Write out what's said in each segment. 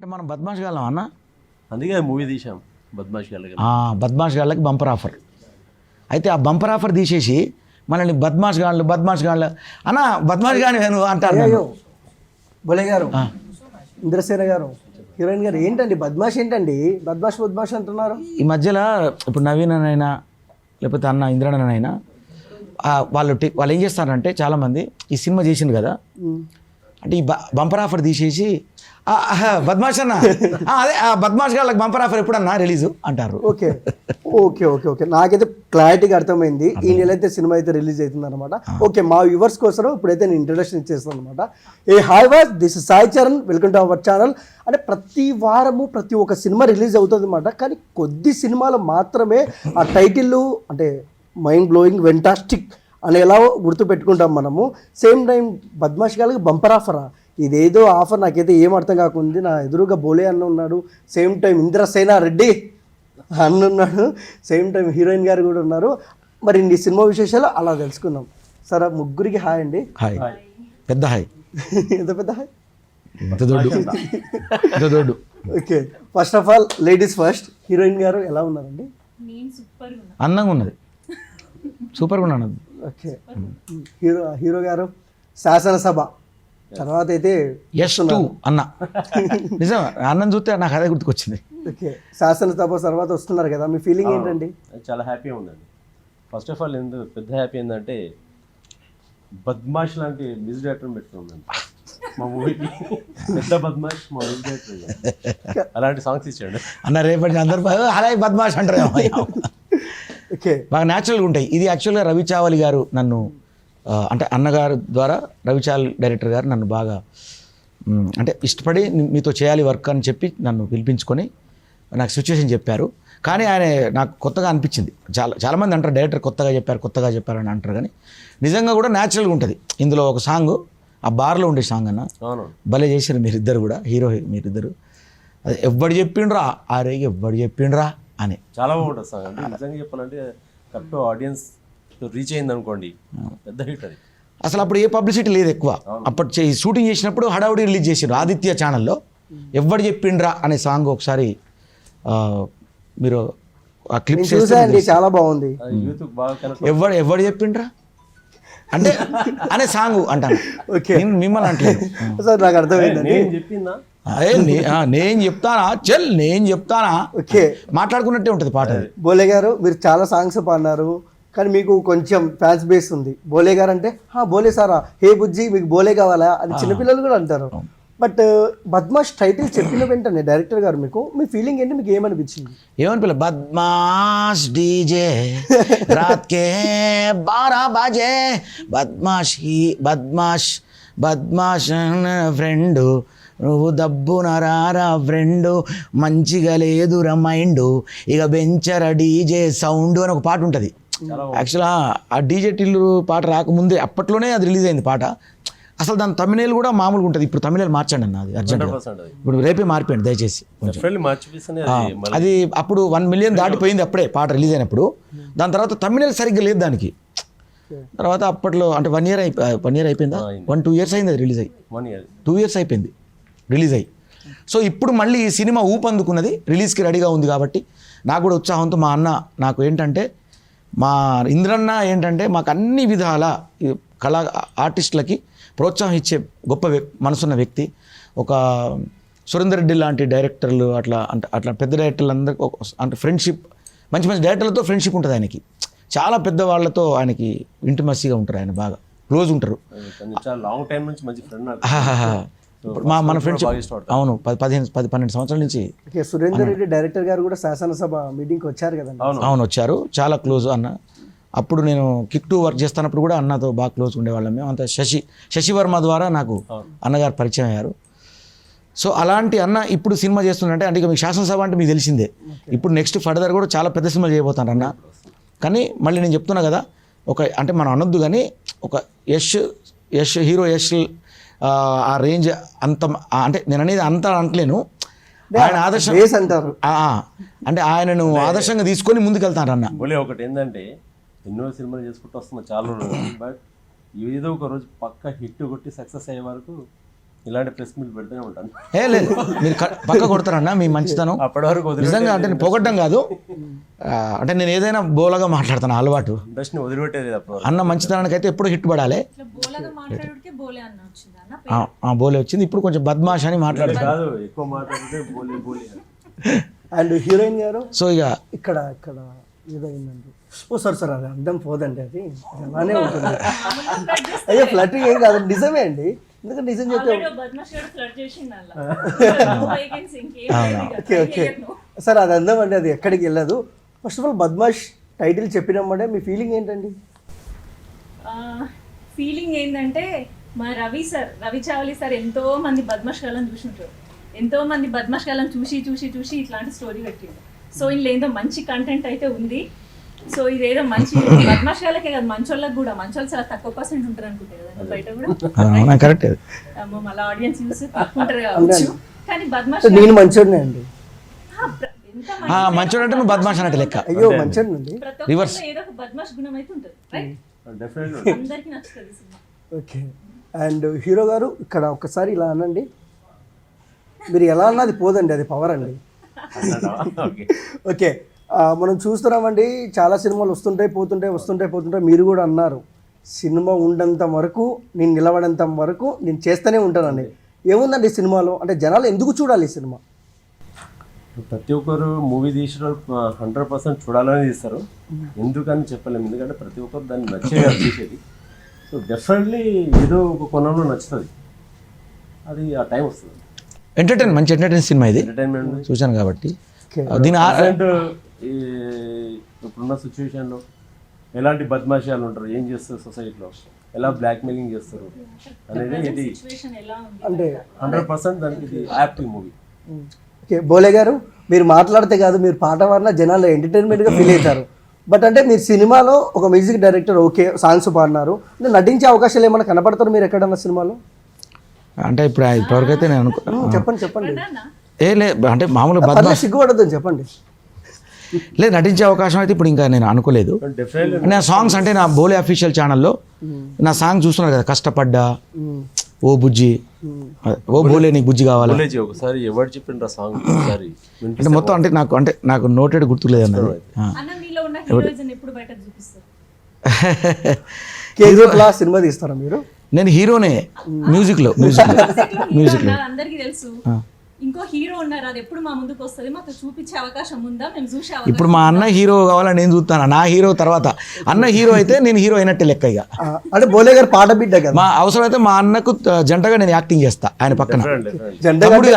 అంటే మనం బద్మాష్ గాళ్ళం అన్న, అందుకే మూవీ తీసాం బద్మాష్ గాళ్ళకి. బద్మాష్ గాళ్ళకి బంపర్ ఆఫర్. అయితే ఆ బంపర్ ఆఫర్ తీసేసి మనల్ని బద్మాష్ గాళ్ళు అన్న బద్మాష్ గాని నువ్వు అంటారు. బోలే గారు, ఇంద్రసేన గారు, హీరోయిన్ గారు, ఏంటండి బద్మాష్ ఏంటండి? బద్మాష్ అంటున్నారు. ఈ మధ్యలో ఇప్పుడు నవీన్ అయినా లేకపోతే అన్న ఇంద్రనైనా వాళ్ళు ఏం చేస్తారంటే చాలామంది ఈ సినిమా చేసింది కదా, అంటే ఈ బంపర్ ఆఫర్ తీసేసి బద్మాష్ అన్న అదే బద్మాష్ గాళ్ళకి బంపర్ ఆఫర్ ఎప్పుడన్నా రిలీజు అంటారు. ఓకే ఓకే ఓకే ఓకే నాకైతే క్లారిటీగా అర్థమైంది. ఈ నెల అయితే సినిమా అయితే రిలీజ్ అవుతుంది అనమాట. ఓకే, మా వ్యూవర్స్ కోసం ఇప్పుడైతే నేను ఇంట్రడక్షన్ ఇచ్చేస్తాను అనమాట. ఏ హాయ్ వాస్, this is Sai Charan, welcome to our channel. అంటే ప్రతి వారము ప్రతి ఒక్క సినిమా రిలీజ్ అవుతుంది అనమాట. కానీ కొద్ది సినిమాలు మాత్రమే ఆ టైటిల్ అంటే మైండ్ బ్లోయింగ్, వెంటాస్టిక్ అనేలా గుర్తుపెట్టుకుంటాం మనము. సేమ్ టైం బద్మాష్ గాళ్ళకి బంపర్ ఆఫరా, ఇదేదో ఆఫర్ నాకైతే ఏం అర్థం కాకుంది. నా ఎదురుగా బోలే అన్న ఉన్నాడు, సేమ్ టైం ఇంద్రసేన రెడ్డి అన్న ఉన్నాడు, సేమ్ టైం హీరోయిన్ గారు కూడా ఉన్నారు. మరి ఈ సినిమా విశేషాలు అలా తెలుసుకుందాం. సరే, ముగ్గురికి హాయ్ అండి. హాయ్, పెద్ద హాయ్. ఎంత పెద్ద హాయ్? దొడ్డు. Okay, first of all ladies first. Heroine గారు ఎలా ఉన్నారండి? అందంగా ఉన్నది, సూపర్గా ఉన్నాను. ఓకే, హీరో గారు శాసనసభ తర్వాత అయితే అన్న నిజం, అన్నం చూస్తే నాకు అదే గుర్తుకొచ్చింది. ఓకే, శాసనసభ తర్వాత వస్తున్నారు కదా, మీ ఫీలింగ్ ఏంటండి? చాలా హ్యాపీగా ఉందండి. ఫస్ట్ ఆఫ్ ఆల్ ఎందుకు పెద్ద హ్యాపీ ఏంటంటే బద్మాష్ లాంటి మ్యూజిక్ డైరెక్టర్ పెట్టుకున్నాను మా మూవీకి. పెద్ద బద్మాష్ మా మ్యూజిక్ డైరెక్టర్, అలాంటి సాంగ్స్ ఇచ్చాడు అన్న. రేపటి అందరు అలాగే బద్మాష్ అంటారు, ఓకే, బాగా న్యాచురల్గా ఉంటాయి. ఇది యాక్చువల్గా రవి చావలి గారు నన్ను అంటే అన్నగారు ద్వారా రవి చావలి డైరెక్టర్ గారు నన్ను బాగా అంటే ఇష్టపడి మీతో చేయాలి వర్క్ అని చెప్పి నన్ను పిలిపించుకొని నాకు సిచ్యువేషన్ చెప్పారు. కానీ ఆయన నాకు కొత్తగా అనిపించింది. చాలామంది అంటారు డైరెక్టర్ కొత్తగా చెప్పారు అని అంటారు, కానీ నిజంగా కూడా న్యాచురల్గా ఉంటుంది. ఇందులో ఒక సాంగ్, ఆ బార్లో ఉండే సాంగ్ అన్న, భలే చేశారు మీరిద్దరు కూడా, హీరో మీరిద్దరు. అది ఎవ్వడు చెప్పిండ్రా, అరే ఎవ్వడు చెప్పిండ్రా అని చాలా బాగుంటుంది సాంగ్. అంటే నిజంగా చెప్పాలంటే కరెక్ట్ ఆడియన్స్ రీచ్ అయింది అనుకోండి, పెద్ద హిట్ అది. అసలు అప్పుడు ఏ పబ్లిసిటీ లేదు ఎక్కువ. అప్పుడు షూటింగ్ చేసినప్పుడు హడావుడి రిలీజ్ చేశారు ఆదిత్య ఛానల్లో. ఎవ్వడు చెప్పిండ్రా అనే సాంగ్ ఒకసారి మీరు ఆ క్లిప్స్ చూసారండి, చాలా బాగుంది. ఎవడు చెప్పిండ్రా అంటే అనే సాంగ్ అంటాను. ఓకే, మిమ్మల్ని అంటలేదు సార్, నాకు అర్థమైందండి. నేను చెప్తానా చెల్, నేను చెప్తానా. ఓకే, మాట్లాడుకున్నట్టే ఉంటుంది పాట. బోలే గారు, మీరు చాలా సాంగ్స్ పాడినారు, కానీ మీకు కొంచెం ఫ్యాన్స్ బేస్ ఉంది. బోలే గారు అంటే బోలే సారా, హే బుజ్జి మీకు బోలే కావాలా అని చిన్నపిల్లలు కూడా అంటారు. బట్ బద్మాష్ టైటిల్ చెప్పిన వెంటనే డైరెక్టర్ గారు మీ ఫీలింగ్ ఏంటి? మీకు ఏమనిపించింది? ఏమనిపించలే, బద్మాష్ డీజే రాత్ కే 12 బజే, బద్మాష్ ఫ్రెండు, నువ్వు దబ్బున రారా ఫ్రెండు, మంచిగా లేదురా మైండు, ఇక బెంచర డీజే సౌండ్ అని ఒక పాట ఉంటుంది. యాక్చువల్గా ఆ డీజే టిల్లు పాట రాకముందే అప్పట్లోనే అది రిలీజ్ అయింది పాట. అసలు దాని తమిళ కూడా మామూలుగా ఉంటుంది. ఇప్పుడు తమిళ మార్చండి అన్న, అది అర్జెంట్. ఇప్పుడు రేపే మార్పండి దయచేసి. అది అప్పుడు 1 మిలియన్ దాటిపోయింది అప్పుడే పాట రిలీజ్ అయినప్పుడు. దాని తర్వాత తమిళ సరిగ్గా లేదు దానికి. తర్వాత అప్పట్లో అంటే 1 ఇయర్ అయిపోయిందా, 1-2 ఇయర్స్ అయింది అది రిలీజ్ అయ్యి. 2 ఇయర్స్ అయిపోయింది రిలీజ్ అయ్యి. సో ఇప్పుడు మళ్ళీ ఈ సినిమా ఊపందుకున్నది, రిలీజ్కి రెడీగా ఉంది. కాబట్టి నాకు కూడా ఉత్సాహంతో మా అన్న నాకు ఏంటంటే, మా ఇంద్రన్న ఏంటంటే మాకు అన్ని విధాల ఆర్టిస్టులకి ప్రోత్సాహం ఇచ్చే గొప్ప మనసున్న వ్యక్తి. ఒక సురేందర్ రెడ్డి లాంటి డైరెక్టర్లు అట్లా పెద్ద డైరెక్టర్లు అందరికీ అంటే ఫ్రెండ్షిప్, మంచి డైరెక్టర్లతో ఫ్రెండ్షిప్ ఉంటుంది ఆయనకి. చాలా పెద్ద వాళ్ళతో ఆయనకి ఇంటిమసీగా ఉంటారు, ఆయన బాగా క్లోజ్ ఉంటారు. మన ఫ్రెండ్షిప్ అవును, 10-12 సంవత్సరాల నుంచి. సురేందర్ రెడ్డి డైరెక్టర్ గారు కూడా శాసనసభ మీటింగ్కి వచ్చారు కదా? అవును, వచ్చారు. చాలా క్లోజ్ అన్న. అప్పుడు నేను కిక్ 2 వర్క్ చేస్తున్నప్పుడు కూడా అన్నతో బాగా క్లోజ్ ఉండేవాళ్ళం మేము అంతా. శశివర్మ ద్వారా నాకు అన్నగారు పరిచయం అయ్యారు. సో అలాంటి అన్న ఇప్పుడు సినిమా చేస్తుందంటే, అంటే మీకు శాసనసభ అంటే మీకు తెలిసిందే. ఇప్పుడు నెక్స్ట్ ఫర్దర్ కూడా చాలా పెద్ద సినిమాలు చేయబోతాను అన్న. కానీ మళ్ళీ నేను చెప్తున్నా కదా, అంటే మనం అనొద్దు, కానీ ఒక హీరో యష్ ఆ రేంజ్ అంత, అంటే నేను అనేది అంత అంటలేను. ఆయన ఆదర్శం అంటారు, అంటే ఆయనను ఆదర్శంగా తీసుకొని ముందుకెళ్తాను అన్న. ఒకటి ఏంటంటే, ఎన్నో సినిమాలు చేసుకుంటూ వస్తున్నా చాలా రోజులు, బట్ ఏదో ఒక రోజు పక్క హిట్ కొట్టి సక్సెస్ అయ్యే వరకు ఇలాంటి ప్రెస్ మీట్ పెడుతూనే ఉంటాను. ఏ లేదు, మీరు పక్క కొడతారన్న మీ మంచితనం. అప్పటి వరకు నిజంగా అంటే నేను పొగడ్డం కాదు, అంటే నేను ఏదైనా బోలగా మాట్లాడతాను అలవాటు. ఇండస్ట్రీని వదిలిపెట్టేది అప్పుడు. అన్న మంచితనానికి అయితే ఎప్పుడు హిట్ పడాలి. బోలే వచ్చింది, ఇప్పుడు కొంచెం బద్మాష్ అని మాట్లాడతాను కాదు, ఎక్కువ మాట్లాడితే బోలే బోలే. అండ్ హీరోయిన్ గారు సో ఇక ఇక్కడ ఇక్కడ ఏదో అయిందండి. ఓ సార్ సార్ అది అర్థం పోదండి, అది అలానే ఉంటుంది. అయ్యో ఫ్లట్టింగ్ ఏం కాదు, నిజమే అండి. ఎందుకంటే నిజం చెప్తే ఓకే ఓకే సార్ అది అందం అండి, అది ఎక్కడికి వెళ్ళదు. First of all Badmash title చెప్పినామంటే మీ ఫీలింగ్ ఏంటండి? ఫీలింగ్ ఏంటంటే మా రవి చావలి సార్ ఎంతో మంది బద్మాష్ గాలను చూసింటారు, ఎంతో మంది బద్మాష్ గాలను చూసి చూసి చూసి ఇట్లాంటి స్టోరీ పెట్టిండు. సో ఇందులో ఏదో మంచి కంటెంట్ అయితే ఉంది. సో ఇదేదో మంచి బద్మాష్ గాలకే కాదు, మంచోళ్ళకి కూడా, మంచోళ్ళు చాలా తక్కువ పర్సెంట్ ఉంటారు అనుకుంటారు కదా బయట కూడా. కరెక్ట్, మళ్ళీ ఆడియన్స్ చూసి తక్కువ కావచ్చు, కానీ బద్మాష్ నేను మంచోడినే అండి. మంచోడు అంటే నువ్వు బద్మాష్ అన్నట్టు లెక్క. అయ్యో మంచోడినండి. ప్రతి ఒక్కరిలో ఏదో ఒక బద్మాష్ గుణం అయితే ఉంటుంది, రైట్? డెఫినెట్లీ అందరికీ నచ్చుతుంది సినిమా. ఓకే అండ్ హీరో గారు ఇక్కడ ఒక్కసారి ఇలా అనండి, మీరు ఎలా అన్నది పోదండి, అది పవర్ అండి. ఓకే మనం చూస్తున్నామండి, చాలా సినిమాలు వస్తుంటాయి పోతుంటాయి. మీరు కూడా అన్నారు సినిమా ఉండంత వరకు నేను నిలబడేంత వరకు నేను చేస్తూనే ఉంటానండి. ఏముందండి సినిమాలో, అంటే జనాలు ఎందుకు చూడాలి ఈ సినిమా? ప్రతి ఒక్కరు మూవీ తీసిన 100% చూడాలని తీస్తారు. ఎందుకని చెప్పలేము, ఎందుకంటే ప్రతి ఒక్కరు దాన్ని నచ్చే తీసేది. సో డెఫినెట్లీ ఏదో ఒక కోణంలో నచ్చుతుంది, అది ఆ టైం వస్తుంది. మంచి ఎంటర్టైన్ సినిమా ఇది, ఎంటర్టైన్మెంట్ చూశాను కాబట్టి. దీని ఇప్పుడున్న సిచ్యువేషన్లో ఎలాంటి బద్మాషాలు ఉంటారు, ఏం చేస్తారు సొసైటీలో, ఎలా బ్లాక్ మెయిలింగ్ చేస్తారు అనేది ఇది సిచ్యువేషన్ ఎలా ఉంది అంటే 100% దానికి ఇది యాక్టివ్ మూవీ. ఓకే బోలే గారు, మీరు మాట్లాడితే కాదు, మీరు పాట పాడినా జనాలు ఎంటర్టైన్మెంట్గా ఫీల్ అవుతారు. బట్ అంటే మీరు సినిమాలో ఒక మ్యూజిక్ డైరెక్టర్, ఓకే సాంగ్స్ పాడినారు, అంటే నటించే అవకాశాలు ఏమైనా కనపడతారు మీరు ఎక్కడన్నా సినిమాలో? అంటే ఇప్పటివరకు అయితే నేను చెప్పండి లేదు, అంటే మామూలుగా బద్మాష్ సిగ్గుపడద్దని చెప్పండి. లేదు, నటించే అవకాశం అయితే ఇప్పుడు ఇంకా నేను అనుకోలేదు. నా సాంగ్స్ అంటే నా బోలే అఫీషియల్ ఛానల్లో నా సాంగ్ చూస్తున్నారు కదా, కష్టపడ్డా, ఓ బుజ్జి, ఓ బోలే నీకు బుజ్జి కావాలి. ఒకసారి ఎవరు చెప్పిండ్రా సాంగ్ ఒకసారి అంటే మొత్తం అంటే నాకు నోటెడ్ గుర్తులేదు అన్నది. అన్న మీలో ఉన్న హీరోయిజం ఎప్పుడు బయట చూపిస్తారు? సినిమా తీస్తారా మీరు? నేను హీరోనే మ్యూజిక్లో అందరికీ తెలుసు. ఇంకో హీరో ఉన్నారు, అది ఎప్పుడు మా ముందుకు వస్తుంది, మాకు చూపించే అవకాశం ఉందా? మేము చూసే ఇప్పుడు మా అన్న హీరో కావాలని నేను చూస్తాను, నా హీరో తర్వాత అన్న హీరో అయితే నేను హీరో అయినట్టే లెక్క. ఇక అంటే బోలే గారు పాట బిడ్డ కదా, మా అవసరం అయితే మా అన్నకు జంటగా నేను యాక్టింగ్ చేస్తా, ఆయన పక్కన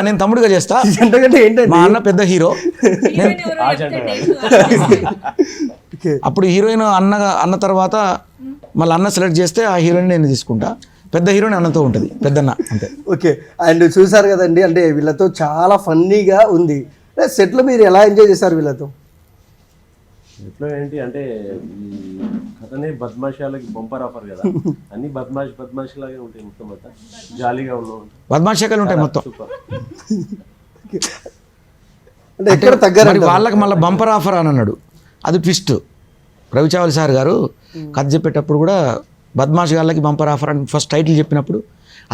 నేను తమ్ముడుగా చేస్తా. జంటగా ఏంటంటే మా అన్న పెద్ద హీరో, అప్పుడు హీరోయిన్ అన్న తర్వాత మళ్ళీ అన్న సెలెక్ట్ చేస్తే ఆ హీరోయిన్ నేను తీసుకుంటా. పెద్ద హీరోయిన్ అన్నతో ఉంటుంది, పెద్దన్న అంతే. ఓకే అండ్ చూసారు కదండి, అంటే వీళ్ళతో చాలా ఫన్నీగా ఉంది. సెట్లో మీరు ఎలా ఎంజాయ్ చేశారు వీళ్ళతో? ఎట్లా ఏంటి అంటే ఈ కథనే బద్మాషాలకి బంపర్ ఆఫర్ కదా, అన్ని బద్మాష్ లాగే ఉంటాయి, మొత్తం అంతా జాలీగా ఉన్నాం, బద్మాషాలు ఉంటాయి మొత్తం. అంటే ఎక్కడ తగ్గారు వాళ్ళకి మళ్ళీ బంపర్ ఆఫర్ అని అన్నాడు, అది ట్విస్ట్. రవిచావలి సార్ గారు కథ చెప్పేటప్పుడు కూడా బద్మాష్ గాళ్ళకి బంపర్ ఆఫర్ అని ఫస్ట్ టైటిల్ చెప్పినప్పుడు,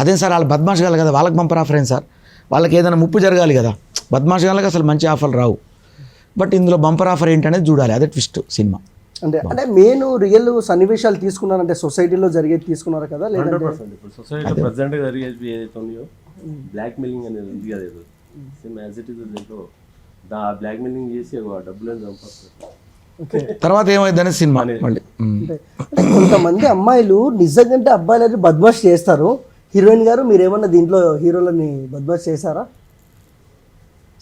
అదేం సార్ వాళ్ళు బద్మాష్ గాళ్ళు కదా, వాళ్ళకి బంపర్ ఆఫర్ ఏంటి సార్, వాళ్ళకి ఏదైనా ముప్పు జరగాలి కదా, బద్మాష్ గాళ్ళకి అసలు మంచి ఆఫర్లు రావు, బట్ ఇందులో బంపర్ ఆఫర్ ఏంటనేది చూడాలి, అదే ట్విస్ట్ సినిమా. అంటే మెయిన్ రియల్ సన్నివేశాలు తీసుకున్నారంటే సొసైటీలో జరిగేది తీసుకున్నారు కదా? 100%. ఇప్పుడు సొసైటీలో ప్రజెంట్గా జరిగేది ఏదైతే ఉన్నాయో బ్లాక్ మెయిలింగ్ అనేది ఉంది కదా, ఏదో సేమ్ యాజ్ ఇట్ ఈస్ దీంట్లో బ్లాక్ మెయిలింగ్ చేసి డబ్బులను సంపాదిస్తారు. తర్వాత ఏమైందని సినిమా మళ్ళీ. కొంతమంది అమ్మాయిలు నిజంగా అబ్బాయిలు బద్మాష్ చేస్తారు. హీరోయిన్ గారు మీరేమన్నా దీంట్లో హీరోలని బద్మాష్ చేశారా?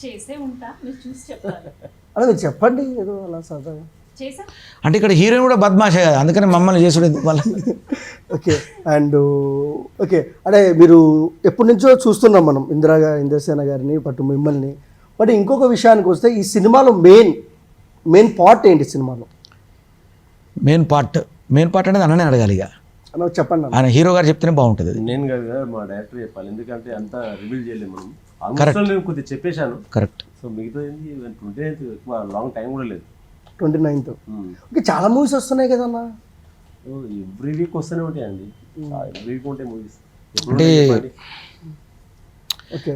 చేసే ఉంటా, మీరు చూసి చెప్పాలి. అలా మీరు చెప్పండి ఏదో అలా సరదాగా. అంటే ఇక్కడ హీరోయిన్ కూడా బద్మాషే కదా, అందుకని మమ్మల్ని చేసుడు వాళ్ళ. ఓకే అండ్ ఓకే అంటే మీరు ఎప్పటి నుంచో చూస్తున్నాం మనం ఇంద్రసేన గారిని, పట్టు మిమ్మల్ని. బట్ ఇంకొక విషయానికి వస్తే ఈ సినిమాలో మెయిన్ పార్ట్ ఏంటి సినిమాలో? మెయిన్ పార్ట్ అనేది అన్ననే అడగాలి, ఇక చెప్పండి. ఆయన హీరో గారు చెప్తేనే బాగుంటుంది. నేను కాదు కదా, మా డైరెక్టర్ చెప్పాలి, ఎందుకంటే అంతా రివీల్ చేయలేము మనం. ఆల్మోస్ట్ నేను కొద్దిగా చెప్పేశాను, కరెక్ట్. సో మిగతా 29th ఎక్కువ లాంగ్ టైం కూడా లేదు. 29th okay. చాలా మూవీస్ వస్తున్నాయి కదన్నా, ఎవ్రీ వీక్ వస్తూనే ఉంటాయండి, ఎవ్రీ వీక్ ఉంటాయి మూవీస్. అంటే ఓకే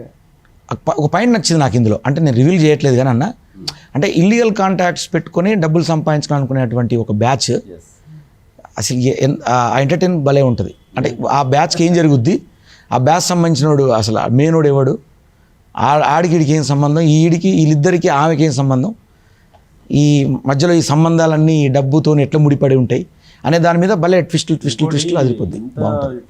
ఒక పాయింట్ నచ్చింది నాకు ఇందులో, అంటే నేను రివీల్ చేయట్లేదు కానీ అన్న, అంటే ఇల్లీగల్ కాంటాక్ట్స్ పెట్టుకొని డబ్బులు సంపాదించాలనుకునేటువంటి ఒక బ్యాచ్ ఎస్ అసలు ఆ ఎంటర్టైన్ భలే ఉంటుంది. అంటే ఆ బ్యాచ్కి ఏం జరుగుద్ది, ఆ బ్యాచ్ సంబంధించినోడు అసలు మెయినోడు ఎవడు, ఆడికిడికి ఏం సంబంధం, ఈడికి వీళ్ళిద్దరికి ఆమెకి ఏం సంబంధం, ఈ మధ్యలో ఈ సంబంధాలన్నీ డబ్బుతో ఎట్లా ముడిపడి ఉంటాయి అనే దాని మీద భలే ట్విస్టులు అదిరిపోద్ది.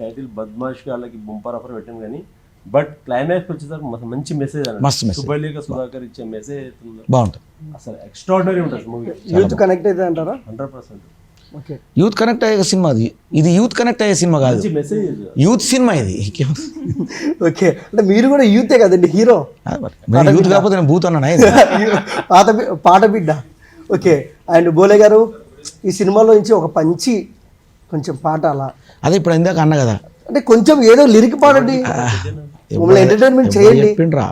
టైటిల్ బద్మాష్ వాళ్ళకి బొంపర్ ఆఫర్ పెట్టాం కానీ బట్ క్లైమాక్స్ వచ్చేసరికి మంచి మెసేజ్ మస్తు message. సుబ్బలేఖ సుధాకర్ ఇచ్చే మెసేజ్ బాగుంటుంది. అసలు ఎక్స్ట్రాడినరీ ఉంటుంది మూవీ. యూత్ కనెక్ట్ అయితే అంటారా? 100% ఓకే యూత్ కనెక్ట్ అయ్యే సినిమా ఇది యూత్ కనెక్ట్ అయ్యే సినిమా కాదు, మంచి మెసేజ్. యూత్ సినిమా ఇది. ఓకే అంటే మీరు కూడా యూతే కదండి హీరో. నేను యూత్ కాకపోతే నేను బూత్ అన్నా పాట బిడ్డ. ఓకే అండ్ బోలే గారు ఈ సినిమాలో నుంచి ఒక పంచి కొంచెం పాట అలా, అదే ఇప్పుడు ఇందాక అన్న కదా, అంటే కొంచెం ఏదో లిరిక్ పాడండి, మమ్మల్ని ఎంటర్టైన్మెంట్ చేయండి. చెప్పిండ్రా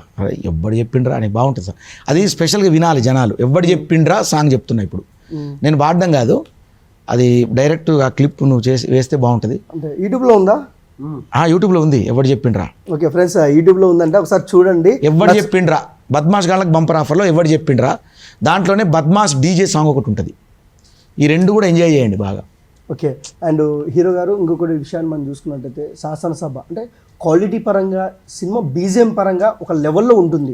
ఎవ్వడు చెప్పిండ్రా అని బాగుంటుంది సార్. అది స్పెషల్గా వినాలి జనాలు. ఎవ్వడు చెప్పిండ్రా సాంగ్ చెప్తున్నా ఇప్పుడు, నేను పాడడం కాదు, అది డైరెక్ట్ ఆ క్లిప్ నువ్వు చేసి వేస్తే బాగుంటుంది. అంటే యూట్యూబ్లో ఉందా? యూట్యూబ్లో ఉంది, ఎవడు చెప్పిండ్రా. ఓకే ఫ్రెండ్స్ యూట్యూబ్లో ఉందంటే ఒకసారి చూడండి. ఎవడు చెప్పిండ్రా బద్మాష్ గాళ్ళకి బంపర్ ఆఫర్లో ఎవడు చెప్పిండ్రా, దాంట్లోనే బద్మాష్ డీజే సాంగ్ ఒకటి ఉంటుంది. ఈ రెండు కూడా ఎంజాయ్ చేయండి బాగా. ఓకే అండ్ హీరో గారు ఇంకొకటి విషయాన్ని మనం చూసుకున్నట్టయితే శాసనసభ అంటే క్వాలిటీ పరంగా సినిమా బీజిఎం పరంగా ఒక లెవెల్లో ఉంటుంది.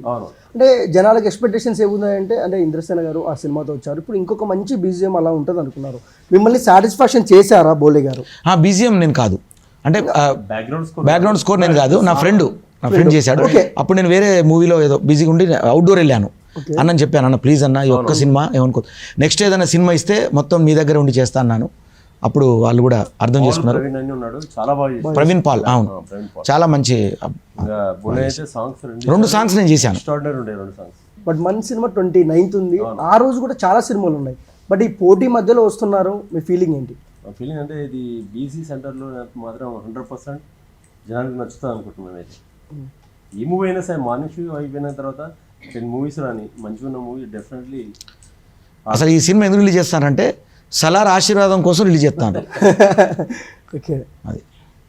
అంటే జనాలకు ఎక్స్పెక్టేషన్స్ ఏమున్నాయంటే అంటే ఇంద్రసేన గారు ఆ సినిమాతో వచ్చారు, ఇప్పుడు ఇంకొక మంచి బీజిఎం అలా ఉంటుంది అనుకున్నారు. మిమ్మల్ని సాటిస్ఫాక్షన్ చేశారా బోలే గారు? బీజిఎం నేను కాదు, అంటే బ్యాక్గ్రౌండ్ స్కోర్ నేను కాదు, నా ఫ్రెండ్ చేశాడు. అప్పుడు నేను వేరే మూవీలో ఏదో బిజీగా ఉండి అవుట్డోర్ వెళ్ళాను. అన్నని చెప్పాను, అన్న ప్లీజ్ అన్న ఈ ఒక్క సినిమా ఏమనుకో, నెక్స్ట్ ఏదైనా సినిమా ఇస్తే మొత్తం మీ దగ్గర ఉండి చేస్తా అన్నాను. అప్పుడు వాళ్ళు కూడా అర్థం చేసుకున్నారు. ప్రవీణ్ పాల్, అవును, చాలా మంచి 2 సాంగ్స్ నేను చేశాను. బట్ మన సినిమా 29th ఉంది, ఆ రోజు కూడా చాలా సినిమాలు ఉన్నాయి, బట్ ఈ పోటీ మధ్యలో వస్తున్నారు, మీ ఫీలింగ్ ఏంటి? ఫీలింగ్ అంటే ఇది బీసీ సెంటర్లో మాత్రం 100% జనానికి నచ్చుతుంది అనుకుంటున్నాను. అయితే ఈ మూవీ అయినా సరే మార్నింగ్ షో అయిపోయిన తర్వాత 10 మూవీస్ రాని మంచిగా ఉన్న మూవీ డెఫినెట్లీ. అసలు ఈ సినిమా ఎందుకు రిలీజ్ చేస్తానంటే సలార్ ఆశీర్వాదం కోసం రిలీజ్ చేస్తాను. ఓకే అది.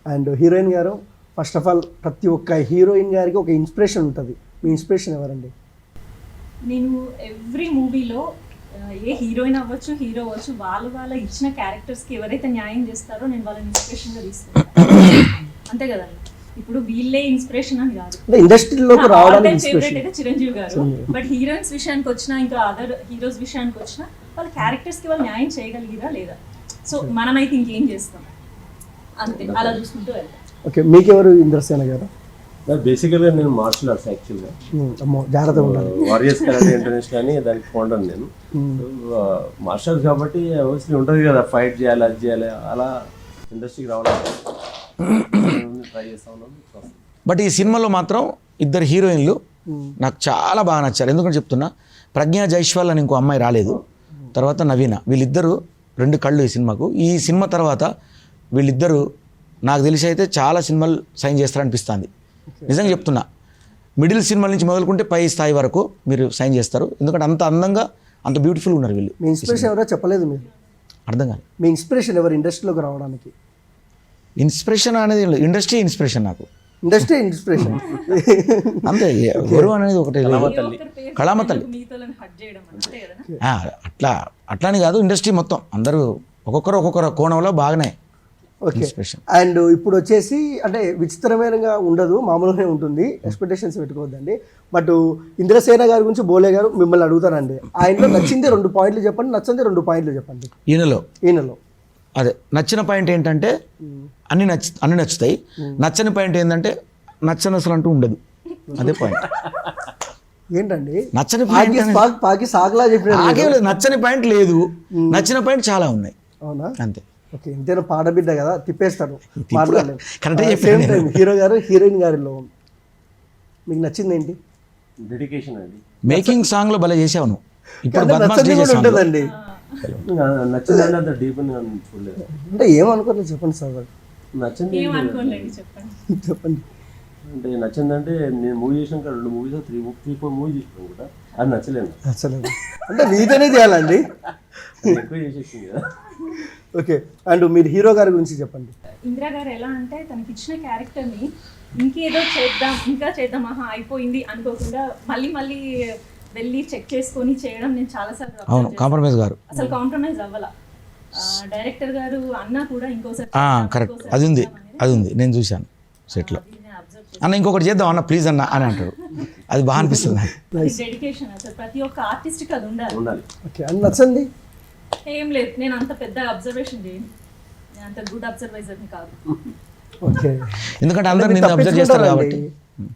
అండ్ హీరోయిన్ గారు, ఫస్ట్ ఆఫ్ ఆల్ ప్రతి ఒక్క హీరోయిన్ గారికి ఒక ఇన్స్పిరేషన్ ఉంటుంది, మీ ఇన్స్పిరేషన్ ఎవరండి? నేను ఎవ్రీ మూవీలో ఏ హీరోయిన్ అవ్వచ్చు హీరో అవ్వచ్చు వాళ్ళ ఇచ్చిన క్యారెక్టర్స్కి ఎవరైతే న్యాయం చేస్తారో నేను వాళ్ళని ఇన్స్పిరేషన్గా తీసుకుంటాను. అంతే కదండి, ఇప్పుడు వీళ్ళే ఇన్స్పిరేషన్ అని కాదు, ఇండస్ట్రీలోకి రావడానికి ఫేవరెట్ అయితే చిరంజీవి గారు. బట్ హీరోయిన్స్ విషయానికి వచ్చినా ఇంకా అదర్ హీరోస్ విషయానికి వచ్చినా వాళ్ళ క్యారెక్టర్స్కి వాళ్ళు న్యాయం చేయగలిగిరా లేదా, సో మనమైతే ఇంకేం చేస్తాం, అంతే అలా చూసుకుంటూ వెళ్తాం. ఓకే మీకెవరు ఇంద్రసేన గారు? బేసికల్గా నేను మార్షల్ ఆర్ట్స్ యాక్చువల్గా, జాగ్రత్తగా ఉండాలి, వారియర్స్ కరాటే ఇంటర్నేషనల్ అని దానికి ఫౌండర్ నేను. మార్షల్ ఆర్ట్స్ కాబట్టి అవసరం ఉంటుంది కదా, ఫైట్ చేయాలి అది చేయాలి, అలా ఇండస్ట్రీకి రావాలని ట్రై చేస్తా ఉన్నాను. బట్ ఈ సినిమాలో మాత్రం 2 హీరోయిన్లు నాకు చాలా బాగా నచ్చారు. ఎందుకంటే చెప్తున్నా, ప్రజ్ఞా జైస్వాల్ అని ఇంకో అమ్మాయి రాలేదు, తర్వాత నవీన, వీళ్ళిద్దరూ 2 కళ్ళు ఈ సినిమాకు. ఈ సినిమా తర్వాత వీళ్ళిద్దరూ నాకు తెలిసి అయితే చాలా సినిమాలు సైన్ చేస్తారనిపిస్తుంది. నిజంగా చెప్తున్నా, మిడిల్ సినిమాల నుంచి మొదలుకుంటే పై స్థాయి వరకు మీరు సైన్ చేస్తారు. ఎందుకంటే అంత అందంగా అంత బ్యూటిఫుల్ ఉన్నారు వీళ్ళు. మీ ఇన్స్పిరేషన్ ఎవరో చెప్పలేదు మీరు? అర్థం కాదు. మీ ఇన్స్పిరేషన్ ఎవరు ఇండస్ట్రీలోకి రావడానికి? ఇన్స్పిరేషన్ అనేది ఇండస్ట్రీ ఇన్స్పిరేషన్, నాకు ఇండస్ట్రీ ఇన్స్పిరేషన్ అంతే. ఎవరు అనేది ఒకటే, కళామ తల్లి. అట్లాని కాదు, ఇండస్ట్రీ మొత్తం అందరూ ఒక్కొక్కరు కోణంలో బాగానే ఇన్స్పిరేషన్. అండ్ ఇప్పుడు వచ్చేసి అంటే విచిత్రమైనగా ఉండదు, మామూలుగానే ఉంటుంది, ఎక్స్పెక్టేషన్స్ పెట్టుకోవద్దండి. బట్ ఇంద్రసేన గారి గురించి బోలే గారు మిమ్మల్ని అడుగుతానండి, ఆయనలో నచ్చింది 2 పాయింట్లు చెప్పండి, నచ్చింది 2 పాయింట్లు చెప్పండి. ఈయనలో అదే నచ్చిన పాయింట్ ఏంటంటే అన్ని నచ్చుతాయి, నచ్చని పాయింట్ ఏంటంటే నచ్చని అసలు అంటూ ఉండదు, అదే పాయింట్. ఏంటండి నచ్చని పాయింట్? పాకి సాగులా చెప్పిన నచ్చని పాయింట్ లేదు, నచ్చిన పాయింట్ చాలా ఉన్నాయి. అవునా? అంతే. ఓకే, ఇంతేనా? పాడబిడ్డ కదా, తిప్పేస్తారు. కరెక్ట్. హీరో గారు హీరోయిన్ గారిలో మీకు నచ్చింది ఏంటి? డెడికేషన్ అండి. మేకింగ్ సాంగ్ లో భలే చేసావు నువ్వు. ఇప్పుడు ఉంటుందండి, నచ్చిందండి, అంత డీప్ చూడలేదు అంటే ఏమనుకోలేదు చెప్పండి సార్. నచ్చింది చెప్పండి. అంటే నచ్చిందంటే నేను మూవీ చేసినాక 2 మూవీస్ 3-4 మూవీస్ చేసినాను కూడా, అది నచ్చలేదు. అంటే మీతోనే చేయాలండి, ఎక్కువ చేసేసింది కదా. ఓకే అండ్ మీరు హీరో గారి గురించి చెప్పండి. ఇందిరా గారు ఎలా అంటే తనకి ఇచ్చిన క్యారెక్టర్ని ఇంకేదో చేద్దాం ఇంకా చేద్దాం ఆహా అయిపోయింది అనుకోకుండా మళ్ళీ మళ్ళీ వెళ్ళి చెక్ చేసుకొని చేయడం నేను చాలాసార్లు observe అవును చేశాను. కాంప్రమైజ్ గారు అసలు కాంప్రమైజ్ అవ్వాల డైరెక్టర్ గారు అన్నా కూడా ఇంకోసారి కరెక్ట్ ఇంకోసారి అది ఉంది చేద్దాం అనేది అది ఉంది నేను చూశాను సెట్లో అది నేను observe చేశాను. అన్న ఇంకొకటి చేద్దాం అన్న ప్లీజ్ అన్న అని అంటాడు అది బాగా అనిపిస్తుంది నాకు. అది డెడికేషన్ అసలు ప్రతి ఒక్క ఆర్టిస్ట్కి అది ఉండాలి. ఉండాలి. ఓకే అని నచ్చండి. ఏం లేదు నేను అంత పెద్ద అబ్జర్వేషన్ చేయను, నేను అంత గుడ్ అబ్జర్వైజర్ని కాదు. ఓకే ఎందుకంటే అందరు నిన్ను అబ్జర్వ్ చేస్తారు కాబట్టి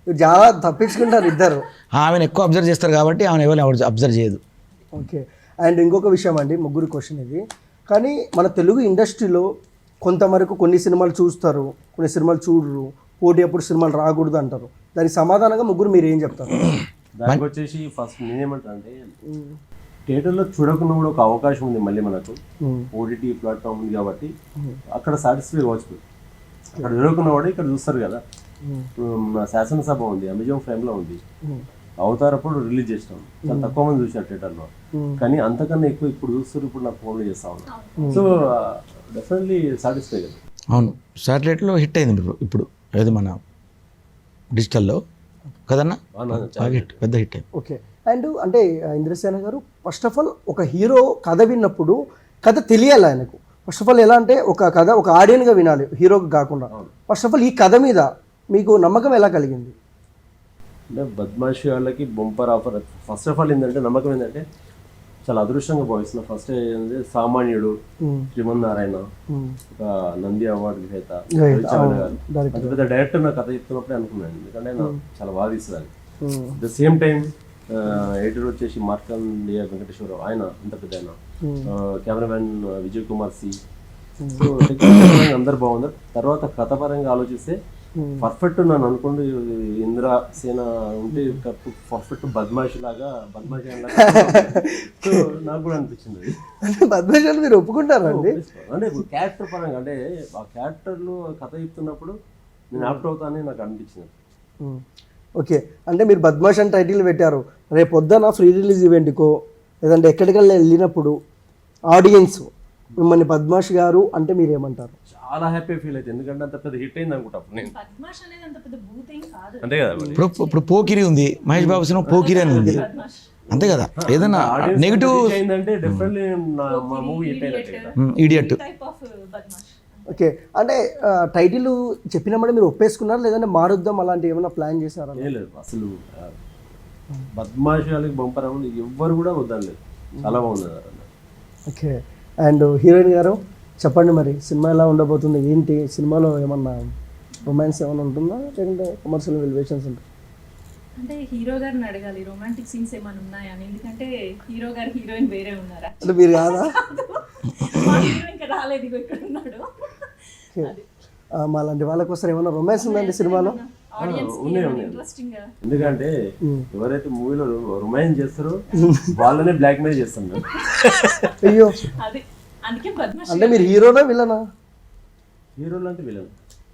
మీరు చాలా తప్పించుకుంటారు ఇద్దరు. ఆమెను ఎక్కువ అబ్జర్వ్ చేస్తారు కాబట్టి ఆమెను ఎవరు అబ్జర్వ్ చేయదు. ఓకే అండ్ ఇంకొక విషయం అండి, ముగ్గురు క్వశ్చన్ ఇది. కానీ మన తెలుగు ఇండస్ట్రీలో కొంతవరకు కొన్ని సినిమాలు చూస్తారు, కొన్ని సినిమాలు చూడరు, పోటీ అప్పుడు సినిమాలు రాకూడదు అంటారు. దానికి సమాధానంగా ముగ్గురు మీరు ఏం చెప్తారు? దానికి వచ్చేసి ఫస్ట్ నేనేమంటా అంటే థియేటర్లో చూడకుండా కూడా ఒక అవకాశం ఉంది మళ్ళీ మనకు, ఓటీటీ ప్లాట్ఫామ్ ఉంది కాబట్టి అక్కడ సాటిస్ఫై అవ్వచ్చు. అక్కడ చూడకుండా కూడా ఇక్కడ చూస్తారు కదా. ఇప్పుడు మన శాసనసభ ఉంది, అమెజాన్ ప్రైమ్లో ఉంది, అవతార్ అప్పుడు రిలీజ్ చేసినాం, చాలా తక్కువ మంది చూసారు థియేటర్లో, కానీ అంతకన్నా ఎక్కువ ఇప్పుడు చూస్తారు. ఇప్పుడు నాకు ఫోన్లో చేస్తా ఉన్నాను. సో డెఫినెట్లీ సాటిస్ఫై కదా. అవును శాటిలైట్లో హిట్ అయింది ఇప్పుడు ఏది మన డిజిటల్లో కదన్నా బాగా హిట్, పెద్ద హిట్ అయింది. ఓకే అండ్ అంటే ఇంద్రసేన గారు ఫస్ట్ ఆఫ్ ఆల్ ఒక హీరో కథ విన్నప్పుడు కథ తెలియాలి ఆయనకు. ఫస్ట్ ఆఫ్ ఆల్ ఎలా అంటే ఒక కథ ఒక ఆడియన్గా వినాలి, హీరోకి కాకుండా. ఫస్ట్ ఆఫ్ ఆల్ ఈ కథ మీద మీకు నమ్మకం ఎలా కలిగింది? అంటే బద్మాషి వాళ్ళకి bumper offer. First of all ఏంటంటే నమ్మకం ఏంటంటే చాలా అదృష్టంగా భావిస్తున్నా. ఫస్ట్ ఏంటంటే సామాన్యుడు, శ్రీమన్నారాయణ, ఒక నంది అవార్డు విజేత రవిచంద్ర గారు, అంత పెద్ద డైరెక్టర్ నా కథ చెప్తున్నప్పుడే అనుకున్నాను, ఎందుకంటే ఆయన చాలా బాగా తీస్తుంది. At the same time editor వచ్చేసి మార్కండేయ వెంకటేశ్వరరావు, ఆయన అంత పెద్ద ఆయన, cameraman Vijay Kumar C. So technical అందరు బాగున్నారు. తర్వాత కథ పరంగా ఆలోచిస్తే పర్ఫెక్ట్ నన్ను అనుకోండి ఇంద్రసేన ఉంటే పర్ఫెక్ట్ బద్మాషి లాగా సో నాకు కూడా అనిపించింది అది. అంటే బద్మాషాలు మీరు ఒప్పుకుంటారండి? అంటే క్యారెక్టర్ పరంగా అంటే ఆ క్యారెక్టర్లు కథ చెప్తున్నప్పుడు నేను యాప్ట్ అవుతానని నాకు అనిపించింది. ఓకే అంటే మీరు బద్మాష్ అని టైటిల్ పెట్టారు, రేపు పొద్దున ఫ్రీ రిలీజ్ ఈవెంట్కో లేదంటే ఎక్కడికల్లా వెళ్ళినప్పుడు ఆడియన్స్ మిమ్మల్ని బద్మాష్ గారు అంటే మీరు ఏమంటారు? చాలా హ్యాపీ ఫీల్ అవుతుంది, ఎందుకంటే అంత పెద్ద హిట్ అయింది అనుకుంటా అప్పుడు నేను. బద్మాష్ అనేది అంత పెద్ద భూత్ ఏం కాదు. అంతే కదా. ఇప్పుడు పోకిరి ఉంది, మహేష్ బాబు సినిమా పోకిరి అని ఉంది, బద్మాష్ అంతే కదా. ఏదైనా నెగిటివ్ అయిందంటే డెఫినెట్లీ మా మూవీ హిట్ అయినట్టే కదా. Idiot type of Badmash. Okay అంటే టైటిల్ చెప్పినప్పుడు మీరు ఒప్పేసుకున్నారా లేదంటే మారుద్దాం అలాంటి ఏమైనా ప్లాన్ చేశారా? ఏం లేదు అసలు బద్మాషి వాళ్ళకి బంపర్ అవ్వదు, ఎవ్వరు కూడా వద్దలేదు, చాలా బాగుంది. ఓకే అండ్ హీరోయిన్ గారు చెప్పండి, మరి సినిమా ఎలా ఉండబోతుంది ఏంటి? సినిమాలో ఏమన్నా రొమాన్స్ ఏమైనా ఉంటుందా లేదంటే కమర్షియల్ వెలివేషన్స్ ఉంటాయి? అంటే హీరో గారిని అడగాలి రొమాంటిక్ సీన్స్ ఏమైనా ఉన్నాయా అని, ఎందుకంటే హీరో గారు హీరోయిన్ వేరే ఉన్నారా. అంటే మీరు కాదా? మా హీరో ఇంకా రాలేదు, ఇగో ఇక్కడ ఉన్నాడు. మా లాంటి వాళ్ళ కోసం ఏమైనా రొమాన్స్ ఉందండి సినిమాలో? ఆడియన్స్ ఇంట్రెస్టింగ్ గా. ఎందుకంటే ఎవరైతే మూవీలో రొమాన్స్ చేస్తారో వాళ్ళనే బ్లాక్ మెయిల్ చేస్తాను. అయ్యో అది అందుకే బద్మాష్. అంటే మీరు హీరోనా విలనా? హీరో లాంటి విలన్.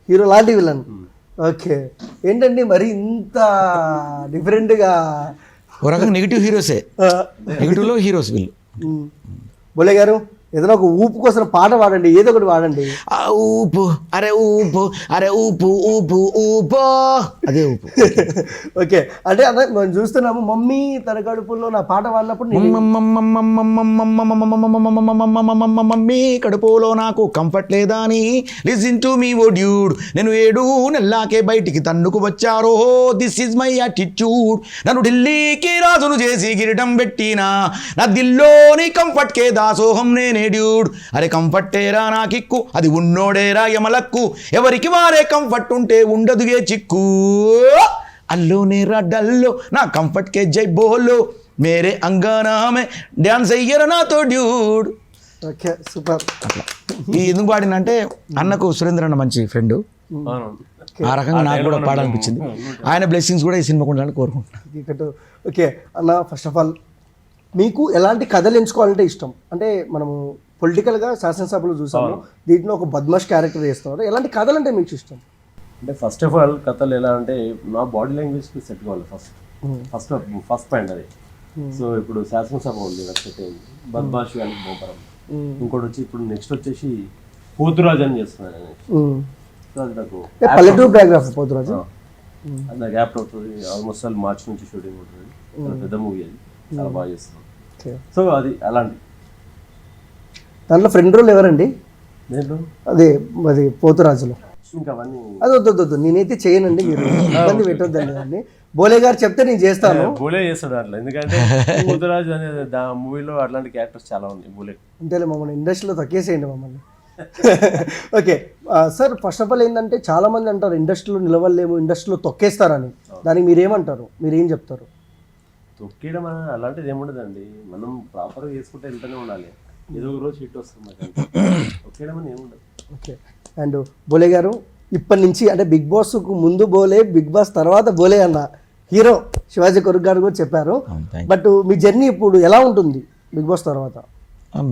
హీరో లాంటి విలన్. ఓకే ఏంటండి మరి ఇంత డిఫరెంట్గా? ఒక రకంగా నెగిటివ్ హీరోసే, నెగిటివ్లో హీరోస్ వీళ్ళు. బోలే గారు ఏదైనా ఒక ఊపు కోసం పాట పాడండి, ఏదో ఒకటి పాడండి. ఆ ఊపు అరే ఊపు అరే ఊపు ఊపు ఊపో, అదే ఊపు. ఓకే అంటే అదే మనం చూస్తున్నాము మమ్మీ తన కడుపులో నా పాట పాడినప్పుడు మమ్మీ కడుపులో నాకు కంఫర్ట్ లేదా అని listen to me oh dude, నేను 7 నెలలాకే బయటికి తన్నుకు వచ్చారో, దిస్ ఈజ్ మై యాటిట్యూడ్, నన్ను ఢిల్లీకి రాజును చేసి గిరిటం పెట్టినా, నా దిల్లోని కంఫర్ట్ కే దాసోహం నేనే డ్యూడ్, అరే కంఫర్టేరా నా కిక్కు, అది ఉన్నోడేరా యమలక్కు, ఎవరికి వారే కంఫర్ట్ ఉంటే ఉండదు ఏ చిక్కు, అల్లోనే రా డల్లో నా కంఫర్ట్ కే జై బోలో, మేరే అంగానా మే డాన్స్ అయ్యరా నాతో డ్యూడ్. Okay super. ఈ ఎందుకు పాడినంటే అన్నకు సురేంద్ర అన్న మంచి ఫ్రెండ్, ఆ రకంగా నాకు కూడా పాడాలనిపించింది. ఆయన బ్లెస్సింగ్స్ కూడా ఈ సినిమాకు ఉండాలని కోరుకుంటున్నాను. ఓకే అన్న ఫస్ట్ ఆఫ్ ఆల్ మీకు ఎలాంటి కథలు ఎంచుకోవాలంటే ఇష్టం? అంటే మనము పొలిటికల్గా శాసనసభలో చూసాము, దీంట్లో ఒక బద్మాష్ క్యారెక్టర్ చేస్తున్నారు, ఎలాంటి కథలు అంటే మీకు ఇష్టం? అంటే ఫస్ట్ ఆఫ్ ఆల్ కథలు ఎలా అంటే నా బాడీ లాంగ్వేజ్కి సెట్ కావాలి ఫస్ట్ పాయింట్ అది. సో ఇప్పుడు శాసనసభ ఉంది, నాకు సెట్ అయింది. బద్మాషి అని బొంపరం. ఇంకోటి వచ్చి ఇప్పుడు నెక్స్ట్ వచ్చేసి పోతురాజు అని చేస్తున్నాను. సో అది నాకు పల్లెటూరు బ్యాక్గ్రౌండ్ పోతురాజు. అది గ్యాప్ అవుతుంది. ఆల్మోస్ట్ ఆల్ మార్చ్ నుంచి షూటింగ్ ఉంటుంది. చాలా పెద్ద మూవీ అది, చాలా బాగా చేస్తున్నాం. ఓకే. సో అది అలాంటి దాంట్లో ఫ్రెండ్ రోల్ ఎవరండి? దేంట్లో అదే అది పోతురాజులో. ఇంకా అవన్నీ అది వద్దు నేనైతే చేయనండి, మీరు ఇబ్బంది పెట్టొద్దండి దాన్ని. బోలే గారు చెప్తే నేను చేస్తాను. బోలే చేస్తాడు అట్లా, ఎందుకంటే పోతురాజు అనే మూవీలో అట్లాంటి క్యారెక్టర్స్ చాలా ఉన్నాయి. బోలే అంతేలే, మమ్మల్ని ఇండస్ట్రీలో తొక్కేసేయండి మమ్మల్ని. Okay sir, first of all ఏంటంటే చాలా మంది అంటారు ఇండస్ట్రీలో నిలవలేము, ఇండస్ట్రీలో తొక్కేస్తారని. దానికి మీరేమంటారు, మీరేం చెప్తారు? తొక్కేయడం అనేది అలాంటిది ఏముండదండి. మనం ప్రాపర్గా చేసుకుంటే వెళ్తూనే ఉండాలి. ఏదో ఒక రోజు హిట్ వస్తుంది మాకు. తొక్కేయడం అని ఏముండదు. ఓకే. అండ్ బోలే గారు, ఇప్పటి నుంచి అంటే బిగ్ బాస్కు ముందు బోలే, బిగ్ బాస్ తర్వాత బోలే అన్న హీరో శివాజీ కొరుక్ గారు కూడా చెప్పారు. బట్ మీ జర్నీ ఇప్పుడు ఎలా ఉంటుంది బిగ్ బాస్ తర్వాత?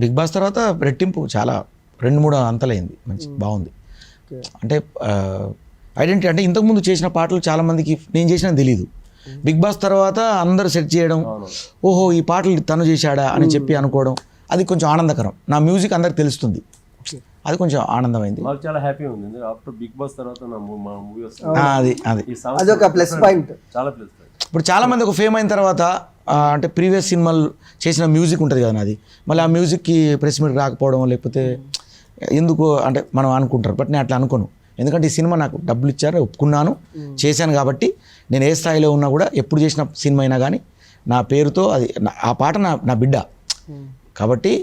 బిగ్ బాస్ తర్వాత రెట్టింపు చాలా 2-3 అంతలైంది, మంచి బాగుంది. అంటే ఐడెంటిటీ అంటే ఇంతకుముందు చేసిన పాటలు చాలామందికి నేను చేసినా తెలీదు. బిగ్ బాస్ తర్వాత అందరూ సెట్ చేయడం, ఓహో ఈ పాటలు తను చేశాడా అని చెప్పి అనుకోవడం, అది కొంచెం ఆనందకరం. నా మ్యూజిక్ అందరికి తెలుస్తుంది, అది కొంచెం ఆనందమైంది. మాకు చాలా హ్యాపీ ఉంది. ఆఫ్టర్ బిగ్ బాస్ తర్వాత మా మూవీ వస్తుంది. అది అది ఒక ప్లస్ పాయింట్, చాలా ప్లస్ పాయింట్. ఇప్పుడు చాలామంది ఒక ఫేమ్ అయిన తర్వాత అంటే ప్రీవియస్ సినిమాలు చేసిన మ్యూజిక్ ఉంటుంది కదా నాది, మళ్ళీ ఆ మ్యూజిక్కి ప్రెస్ మీట్ రాకపోవడం లేకపోతే ఎందుకు అంటే మనం అనుకుంటారు. బట్ నేను అట్లా అనుకోను, ఎందుకంటే ఈ సినిమా నాకు డబ్బులు ఇచ్చారు, ఒప్పుకున్నాను, చేశాను. కాబట్టి నేను ఏ స్థాయిలో ఉన్నా కూడా ఎప్పుడు చేసిన సినిమా అయినా కానీ నా పేరుతో అది ఆ పాట నా బిడ్డ కాబట్టి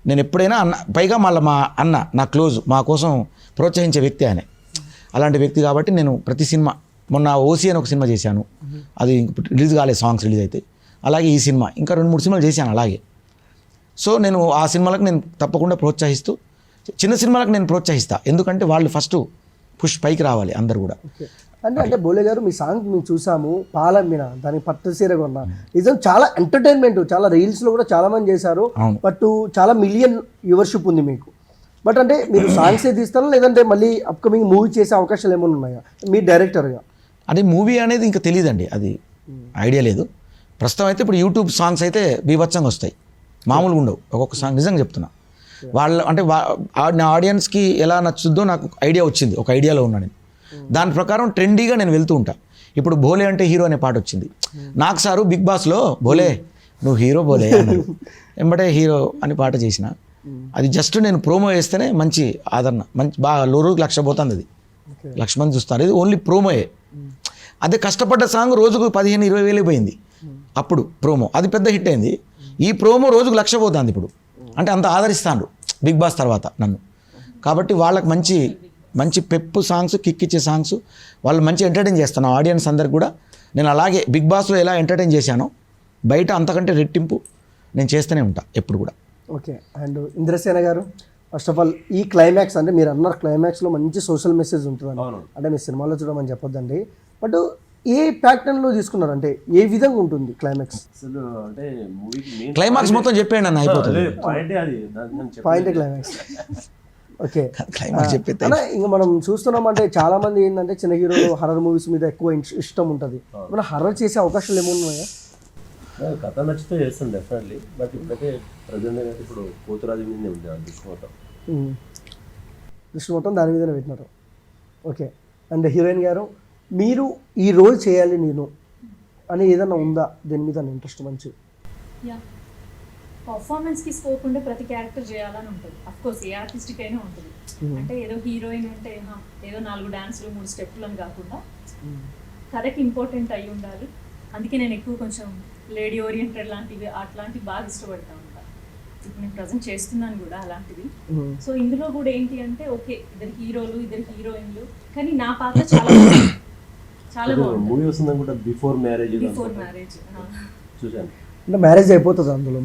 నేను ఎప్పుడైనా పైగా మళ్ళీ మా అన్న నా క్లోజ్, మా కోసం ప్రోత్సహించే వ్యక్తి ఆయన, అలాంటి వ్యక్తి. కాబట్టి నేను ప్రతి సినిమా, మొన్న ఓసీ అని ఒక సినిమా చేశాను, అది రిలీజ్ కాలేదు, సాంగ్స్ రిలీజ్ అయితే. అలాగే ఈ సినిమా ఇంకా 2-3 సినిమాలు చేశాను అలాగే. సో నేను ఆ సినిమాలకు నేను తప్పకుండా ప్రోత్సహిస్తూ, చిన్న సినిమాలకు నేను ప్రోత్సహిస్తా, ఎందుకంటే వాళ్ళు ఫస్ట్ పుష్ పైకి రావాలి అందరు కూడా. అంటే బోలే గారు, మీ సాంగ్ మేము చూసాము, పాలమ్మిన దానికి పట్టు సీర కొన్నా, నిజం చాలా ఎంటర్టైన్మెంట్, చాలా రీల్స్లో కూడా చాలా మంది చేశారు. బట్ చాలా మిలియన్ వ్యూవర్షిప్ ఉంది మీకు. బట్ అంటే మీరు సాంగ్సే తీస్తారా లేదంటే మళ్ళీ అప్కమింగ్ మూవీ చేసే అవకాశాలు ఏమైనా ఉన్నాయా మీ డైరెక్టర్గా? అంటే మూవీ అనేది ఇంకా తెలియదండి, అది ఐడియా లేదు ప్రస్తుతం. అయితే ఇప్పుడు యూట్యూబ్ సాంగ్స్ అయితే బీభత్సంగా వస్తాయి, మామూలుగా ఉండవు. ఒక్కొక్క సాంగ్ నిజంగా చెప్తున్నా, వాళ్ళ అంటే నా ఆడియన్స్కి ఎలా నచ్చుద్దో నాకు ఐడియా వచ్చింది, ఒక ఐడియాలో ఉన్నా నేను. దాని ప్రకారం ట్రెండీగా నేను వెళ్తూ ఉంటా. ఇప్పుడు భోలే అంటే హీరో అనే పాట వచ్చింది నాకు, సారు బిగ్ బాస్లో భోలే నువ్వు హీరో భోలే అన్నారు, వెంబడే హీరో అని పాట చేసిన. అది జస్ట్ నేను ప్రోమో వేస్తేనే మంచి ఆదరణ, మంచి బాగా రోజుకి 1,00,000 పోతుంది, అది 1,00,000 మంది చూస్తారు. ఇది ఓన్లీ ప్రోమోయే. అదే కష్టపడ్డ సాంగ్ రోజుకు 15-20 వేలు పోయింది అప్పుడు ప్రోమో, అది పెద్ద హిట్ అయింది. ఈ ప్రోమో రోజుకు 1,00,000 పోతుంది ఇప్పుడు. అంటే అంత ఆదరిస్తాను బిగ్ బాస్ తర్వాత నన్ను. కాబట్టి వాళ్ళకి మంచి పెప్పు సాంగ్స్, కిక్ ఇచ్చే సాంగ్స్, వాళ్ళు మంచి ఎంటర్టైన్ చేస్తాను ఆడియన్స్ అందరికి కూడా. నేను అలాగే బిగ్ బాస్లో ఎలా ఎంటర్టైన్ చేశానో బయట అంతకంటే రెట్టింపు నేను చేస్తూనే ఉంటా ఎప్పుడు కూడా. ఓకే. అండ్ ఇంద్రసేన గారు, ఫస్ట్ ఆఫ్ ఆల్ ఈ క్లైమాక్స్ అంటే మీరు అన్నారు క్లైమాక్స్లో మంచి సోషల్ మెసేజ్ ఉంటుందని, అంటే మీ సినిమాలో చూడమని చెప్పొద్దండి, బట్ ఏ ప్యాటర్న్లో తీసుకున్నారు, అంటే ఏ విధంగా ఉంటుంది క్లైమాక్స్? అసలు అంటే మూవీకి క్లైమాక్స్ మొత్తం చెప్పేయండి అన్న, అయిపోతుంది పాయింట్ క్లైమాక్స్. ఓకే. క్లైమాక్స్ చెప్పేది ఇంకా మనం చూస్తున్నాం అంటే చాలా మంది ఏంటంటే చిన్న హీరోలు హర్రర్ మూవీస్ మీద ఎక్కువ ఇష్టం ఉంటుంది. మన హర్రర్ చేసే అవకాశాలు ఏమున్నాయా? కథ నచ్చితే చేస్తాను డెఫినెట్లీ. బట్ ఇప్పుడైతే ప్రజెంట్ అయితే ఇప్పుడు పోతురాజు మీదనే ఉంది దృష్టి మొత్తం దాని మీదనే పెట్టినారు. ఓకే. అండ్ హీరోయిన్ గారు, మీరు ఈ రోల్ చేయాలి నేను అని ఏదైనా ఉందా దీని మీద ఇంట్రెస్ట్? మంచి పర్ఫార్మెన్స్కి స్కోప్ ఉండే ప్రతి క్యారెక్టర్ చేయాలని ఉంటుంది. అఫ్కోర్స్ ఏ ఆర్టిస్ట్కి అయినా ఉంటుంది. అంటే ఏదో హీరోయిన్ అంటే ఏదో 4 డాన్సులు 3 స్టెప్పులు అని కాకుండా కథకి ఇంపార్టెంట్ అయి ఉండాలి. అందుకే నేను ఎక్కువ కొంచెం లేడీ ఓరియంటెడ్ లాంటివి అట్లాంటివి బాగా ఇష్టపడతా ఉంటాను. ఇప్పుడు నేను ప్రజెంట్ చేస్తున్నాను కూడా అలాంటివి. సో ఇందులో కూడా ఏంటి అంటే ఓకే, ఇద్దరు హీరోలు, ఇద్దరు హీరోయిన్లు, కానీ నా పాత్ర చాలా బాగుంది. మూవీ వస్తుంది అనుకుంటా, బిఫోర్ మ్యారేజ్ చూసాను. అంటే మ్యారేజ్ అయిపోతుంది అందులో,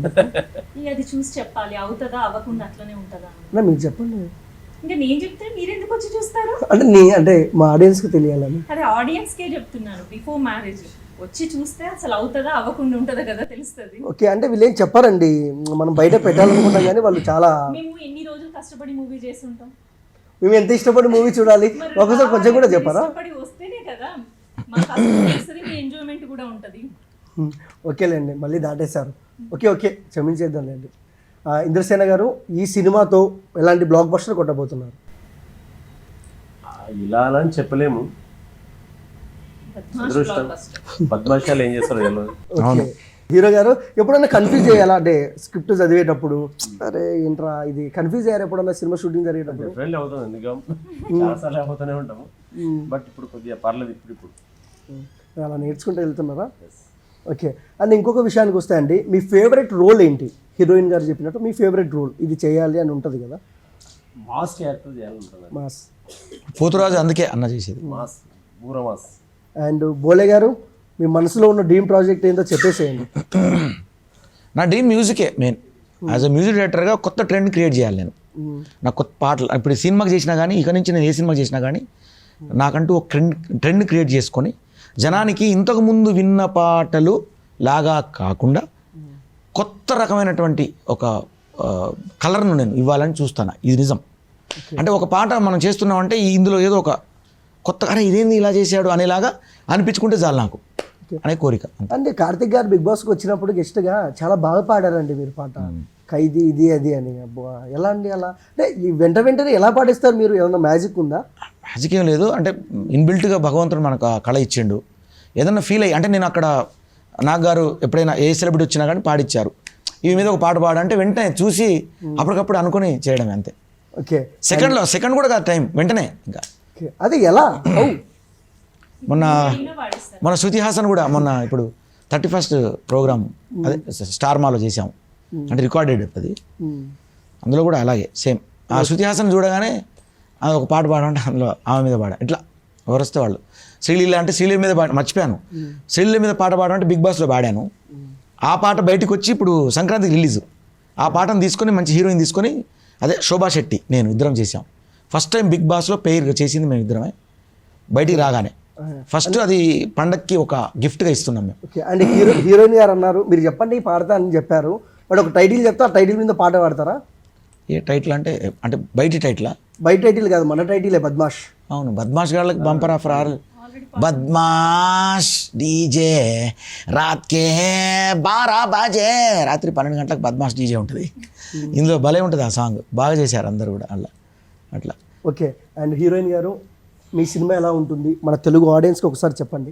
అది చూసి చెప్పాలి, అవుతుందా అవ్వకుండా అట్లనే ఉంటుందా మీరు చెప్పండి. ఇంకా నేను చెప్తే మీరు ఎందుకు వచ్చి చూస్తారు? అంటే మా ఆడియన్స్కి తెలియాలని. అదే ఆడియన్స్కే చెప్తున్నాను, బిఫోర్ మ్యారేజ్ వచ్చి చూస్తే అసలు అవుతుందా అవ్వకుండా ఉంటుందా కదా తెలుస్తుంది. ఓకే. అంటే వీళ్ళు ఏం చెప్పారండి, మనం బయట పెట్టాలనుకుంటాం కానీ వాళ్ళు చాలా, మేము ఎన్ని రోజులు కష్టపడి మూవీ చేస్తుంటాం, మేము ఎంత ఇష్టపడి మూవీ చూడాలి, ఒకసారి కొంచెం కూడా చెప్పారా? వస్తేనే కదా మాకు అసలు ఎంజాయ్మెంట్ కూడా ఉంటుంది. ఓకేలేండి, మళ్ళీ దాటేశారు. ఓకే క్షమించేద్దాంలేండి. ఇంద్రసేన గారు, ఈ సినిమాతో ఎలాంటి బ్లాక్ బస్టర్ కొట్టబోతున్నారు? ఇలా అని చెప్పలేము, బద్మాష్ అదృష్టం. blockbuster. బద్మాషాలు ఏం చేస్తారో తెలియదు. ఓకే హీరో గారు ఎప్పుడన్నా కన్ఫ్యూజ్ చేయాలా అంటే స్క్రిప్ట్ చదివేటప్పుడు అరే ఏంట్రా ఇది కన్ఫ్యూజ్ అయ్యారు ఎప్పుడన్నా సినిమా షూటింగ్ జరిగేటప్పుడు? డెఫినెట్లీ అవుతాం, ఎందుకు చాలాసార్లు అవుతూనే ఉంటాము. బట్ ఇప్పుడు కొద్దిగా పర్లేదు ఇప్పుడు. అలా నేర్చుకుంటూ వెళ్తున్నారా? ఓకే. అండ్ ఇంకొక విషయానికి వస్తే అండి, మీ ఫేవరెట్ రోల్ ఏంటి? హీరోయిన్ గారు చెప్పినట్టు మీ ఫేవరెట్ రోల్ ఇది చేయాలి అని ఉంటుంది కదా? మాస్ క్యారెక్టర్ చేయాలంటుంది. మాస్. పోతురాజు అందుకే అన్న చేసేది. మాస్, బూర మాస్. అండ్ బోలే గారు మీ మనసులో ఉన్న డ్రీమ్ ప్రాజెక్ట్ ఏంటో చెప్పేసేయండి. నా డ్రీమ్ మ్యూజికే మెయిన్. యాజ్ అ మ్యూజిక్ డైరెక్టర్గా కొత్త ట్రెండ్ క్రియేట్ చేయాలి నేను. నా కొత్త పాటలు ఇప్పుడు సినిమాకి చేసినా కానీ, ఇక నుంచి నేను ఏ సినిమాకి చేసినా కానీ నాకంటూ ఒక ట్రెండ్ క్రియేట్ చేసుకొని జనానికి ఇంతకుముందు విన్న పాటలు లాగా కాకుండా కొత్త రకమైనటువంటి ఒక కలర్ను నేను ఇవ్వాలని చూస్తాను. ఇది నిజం. అంటే ఒక పాట మనం చేస్తున్నామంటే ఇందులో ఏదో ఒక కొత్త అరే ఇదేంది ఇలా చేశాడు అనేలాగా అనిపించుకుంటే చాలు నాకు అనే కోరిక. అంటే కార్తిక్ గారు బిగ్ బాస్కి వచ్చినప్పుడు గెస్ట్గా చాలా బాగా పాడారండి మీరు పాట, ఖైదీ ఇది అది అని. ఎలా అండి అలా? అంటే ఈ వెంటనే ఎలా పాడిస్తారు మీరు? ఏమన్నా మ్యాజిక్ ఉందా? మ్యాజిక్ ఏం లేదు. అంటే ఇన్బిల్ట్గా భగవంతుడు మనకు ఆ కళ ఇచ్చిండు. ఏదన్నా ఫీల్ అయ్యి అంటే నేను అక్కడ నాగ్ గారు ఎప్పుడైనా ఏ సెలబ్రిటీ వచ్చినా కానీ పాడిచ్చారు, ఇవి మీద ఒక పాట పాడంటే వెంటనే చూసి అప్పటికప్పుడు అనుకుని చేయడమే అంతే. ఓకే. సెకండ్ కూడా కాదు టైం, వెంటనే. ఇంకా అది ఎలా? మొన్న శృతి హాసన్ కూడా మొన్న ఇప్పుడు 31st ప్రోగ్రామ్ అదే స్టార్ మాలో చేసాం, అంటే రికార్డెడ్ అది. అందులో కూడా అలాగే సేమ్ ఆ శృతి హాసన్ చూడగానే అది ఒక పాట పాడంటే అందులో ఆమె మీద పాడా. ఇట్లా ఎవరు వస్తే వాళ్ళు. శ్రీలీల అంటే శ్రీలీల మీద మర్చిపోయాను, శ్రీలీల మీద పాట పాడంటే బిగ్ బాస్లో పాడాను. ఆ పాట బయటకు వచ్చి ఇప్పుడు సంక్రాంతికి రిలీజ్. ఆ పాటను తీసుకొని మంచి హీరోయిన్ తీసుకొని అదే శోభా శెట్టి నేను ఇద్దరం చేసాం. ఫస్ట్ టైం బిగ్ బాస్లో పెయిర్ చేసింది మేము ఇద్దరమే. బయటికి రాగానే ఫస్ట్ అది పండక్కి ఒక గిఫ్ట్గా ఇస్తున్నాం మేము. ఓకే. అండ్ హీరోయిన్ గారు అన్నారు మీరు చెప్పండి పాడతా అని చెప్పారు, బట్ ఒక టైటిల్ చెప్తా, ఆ టైటిల్ మీద పాట పాడతారా? ఏ టైటిల్ అంటే అంటే బయటి టైటిలా? బయట టైటిల్ కాదు, మన టైటిలే బద్మాష్. అవును, బద్మాష్ గాళ్ళకి బంపర్ ఆఫర్ ఆల్. బద్మాష్ డీజే రాత్కే 12 బాజే, రాత్రి 12 గంటలకు బద్మాష్ డీజే ఉంటుంది. ఇందులో భలే ఉంటుంది ఆ సాంగ్, బాగా చేశారు అందరూ కూడా అలా అట్లా. ఓకే. అండ్ హీరోయిన్ గారు మీ సినిమా ఎలా ఉంటుంది మన తెలుగు ఆడియన్స్కి ఒకసారి చెప్పండి.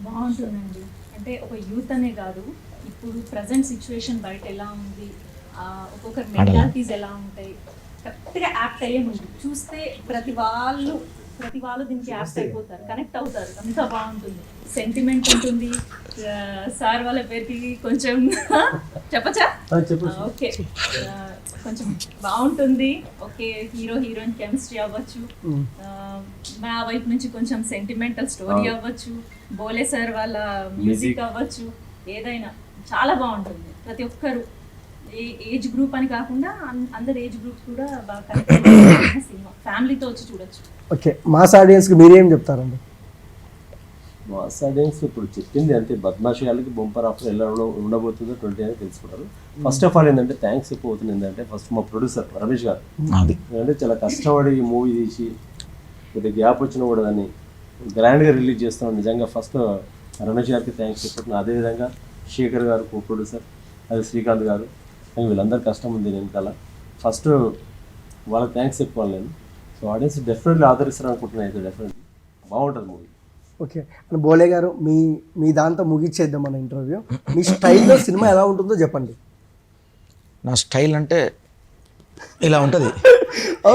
బాగుంటుందండి. అంటే ఒక యూత్ అనే కాదు, ఇప్పుడు ప్రజెంట్ సిచ్యువేషన్ బయట ఎలా ఉంది, ఒక్కొక్కరి మెంటాలిటీస్ ఎలా ఉంటాయి, కరెక్ట్గా యాక్ట్ అయ్యే ఉంది. చూస్తే ప్రతి వాళ్ళు దీనికి యాక్ట్ అయిపోతారు, కనెక్ట్ అవుతారు. అంతా బాగుంటుంది, సెంటిమెంట్ ఉంటుంది. సార్ వాళ్ళ పేరుకి కొంచెం చెప్పచ్చా? ఓకే, కొంచెం బాగుంటుంది. ఓకే, హీరోయిన్ కెమిస్ట్రీ అవ్వచ్చు, మా వైపు నుంచి కొంచెం సెంటిమెంటల్ స్టోరీ అవ్వచ్చు, బోలే సార్ వాళ్ళ మ్యూజిక్ అవ్వచ్చు, ఏదైనా చాలా బాగుంటుంది. ప్రతి ఒక్కరు ఏజ్ గ్రూప్ అని కాకుండా అందరు ఏజ్ గ్రూప్స్ కూడా బాగా కనెక్ట్ సినిమా, ఫ్యామిలీతో వచ్చి చూడొచ్చు. ఓకే. మాస్ ఆడియన్స్కి మీరేం చెప్తారండి? మాస్ ఆడియన్స్ ఇప్పుడు చెప్పింది అంతే, బద్మాషి వాళ్ళకి బొంపర్ ఆఫర్ ఎలా ఉండబోతుందో 20 అని తెలుసుకుంటారు. ఫస్ట్ ఆఫ్ ఆల్ ఏంటంటే థ్యాంక్స్ చెప్పబోతుంది ఏంటంటే ఫస్ట్ మా ప్రొడ్యూసర్ రమేష్ గారు. ఎందుకంటే చాలా కష్టపడి ఈ మూవీ తీసి కొద్దిగా గ్యాప్ వచ్చినా కూడా దాన్ని గ్రాండ్గా రిలీజ్ చేస్తాం. నిజంగా ఫస్ట్ రమేష్ గారికి థ్యాంక్స్ చెప్పుకుంటున్నాను. అదేవిధంగా శేఖర్ గారు కో ప్రొడ్యూసర్, అదే శ్రీకాంత్ గారు, వీళ్ళందరూ కష్టం ఉంది వెనకాల. ఫస్ట్ వాళ్ళకి థ్యాంక్స్ చెప్పుకోవాలి నేను. సో ఆడియన్స్ డెఫినెట్లీ ఆదరిస్తారు అనుకుంటున్నాను. అయితే డెఫినెట్లీ బాగుంటుంది మూవీ. ఓకే. అండ్ బోలే గారు మీ దాంతో ముగిచ్చేద్దాం మన ఇంటర్వ్యూ. మీ స్టైల్లో సినిమా ఎలా ఉంటుందో చెప్పండి. నా స్టైల్ అంటే ఇలా ఉంటుంది,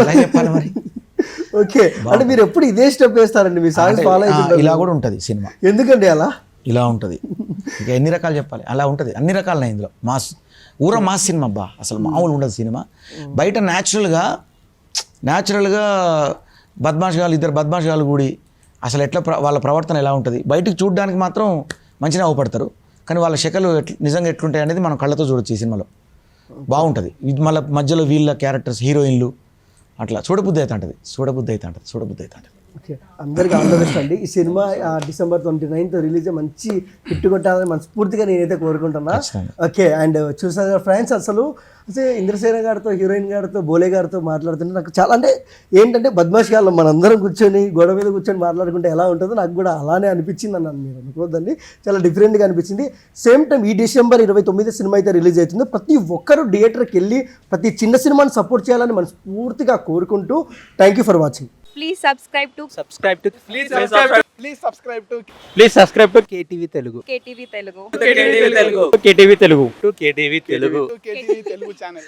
ఎలా చెప్పాలి మరి? ఓకే. అంటే మీరు ఎప్పుడు ఇదే స్టెప్ వేస్తారండి, మీ సాంగ్స్ ఫాలో అవుతుంటారు? ఇలా కూడా ఉంటుంది సినిమా. ఎందుకండి అలా? ఇలా ఉంటుంది. ఇక ఎన్ని రకాలు చెప్పాలి, అలా ఉంటుంది. అన్ని రకాలనే ఇందులో మాస్, ఊర మాస్ సినిమా. అబ్బా అసలు మామూలు ఉండదు సినిమా. బయట న్యాచురల్గా బద్మాష్ గాలు, ఇద్దరు బద్మాష్ గాలు కూడి అసలు ఎట్లా వాళ్ళ ప్రవర్తన ఎలా ఉంటుంది, బయటికి చూడడానికి మాత్రం మంచిగా అవపడతారు, కానీ వాళ్ళ శకలు నిజంగా ఎట్లుంటాయి అనేది మనం కళ్ళతో చూడొచ్చు ఈ సినిమాలో. బాగుంటుంది. ఇది మళ్ళీ మధ్యలో వీళ్ళ క్యారెక్టర్స్, హీరోయిన్లు అట్లా చూడబుద్ధి అవుతుంటుంది. ఓకే. అందరికీ ఆల్ ద బెస్ట్ అండి. ఈ సినిమా December 29th రిలీజ్ మంచి హిట్ కొట్టాలని మనస్ఫూర్తిగా నేనైతే కోరుకుంటున్నా. ఓకే. అండ్ చూసారు ఫ్రెండ్స్, అసలు ఇంద్రసేన గారితో, హీరోయిన్ గారితో, బోలే గారితో మాట్లాడుతుంటే నాకు చాలా అంటే ఏంటంటే బద్మాష్ గారు మనందరం కూర్చొని గోడ మీద కూర్చొని మాట్లాడుకుంటే ఎలా ఉంటుందో నాకు కూడా అలానే అనిపించింది అన్నాను. మీరు అనుకోవద్దండి, చాలా డిఫరెంట్గా అనిపించింది. సేమ్ టైం ఈ December 29 సినిమా అయితే రిలీజ్ అవుతుంది. ప్రతి ఒక్కరూ థియేటర్కి వెళ్ళి ప్రతి చిన్న సినిమాని సపోర్ట్ చేయాలని మనస్ఫూర్తిగా కోరుకుంటూ thank you for watching. Please subscribe to Please subscribe to KTV Telugu. KTV Telugu. KTV Telugu. To KTV Telugu. KTV Telugu channel.